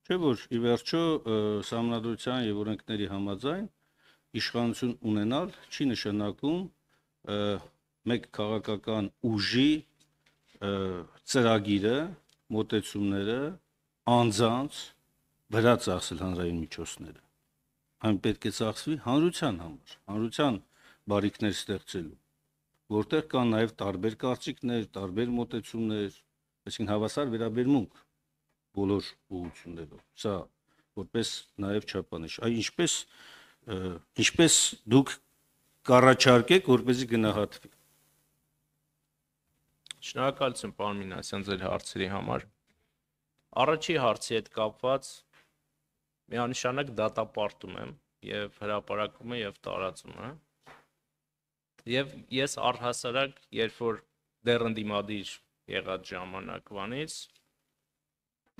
Չէ՞ որ ի վերջո Սահմանադրության եւ օրենքների համաձայն իշխանություն ունենալ չի նշանակում մեկ քաղաքական ուժի ծրագիրը, մոտեցումները, անձանց վրա ծախսել հանրային միջոցները։ Այն պետք է ծախսվի հանրության համար, հանրության բարիքներ ստեղծելու, որտեղ կան նաև տարբեր կարծիքներ, տարբեր մոտեցումներ, այսինքն հավասար վերաբերմունք բոլոր ուղղություններով։ Սա որպես նաև չափանիշ։ Այ ինչպես դուք կառաջարկեք, որպեսզի գնահատվի։ Շնորհակալություն, պարոն Մինասյան, ձեր հարցերի համար։ Առաջի հարցի հետ կապված միանշանակ դատապարտում եմ եւ հրապարակումը եւ տարածումը։ Եվ ես առհասարակ, երբ որ դեռ ընդդիմադիր եղած ժամանակվանից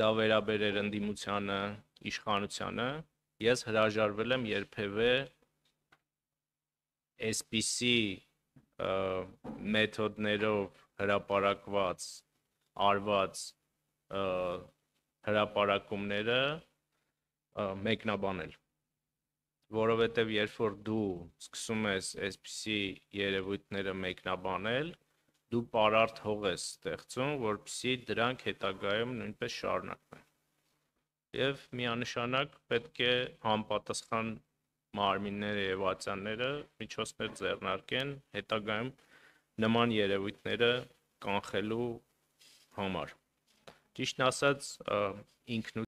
դա վերաբերեր ընդդիմությանը, իշխանությանը, ես հրաժարվել եմ երբևէ այսպիսի մեթոդներով հրապարակված արված հրապարակումները մեկնաբանել, որովհետև երբ որ դու սկսում ես այսպիսի երևույթները մեկնաբանել, դու պարարտ հող ես ստեղծում, որպեսզի դրանք հետագայում նույնպես շարունակվեն։ Եվ միանշանակ պետք է համապատասխան մարմինները եւ ատյանները միջոցներ ձեռնարկեն հետագայում նման երևույթները կանխելու համար։ Ճիշտն ասած, ինքնություն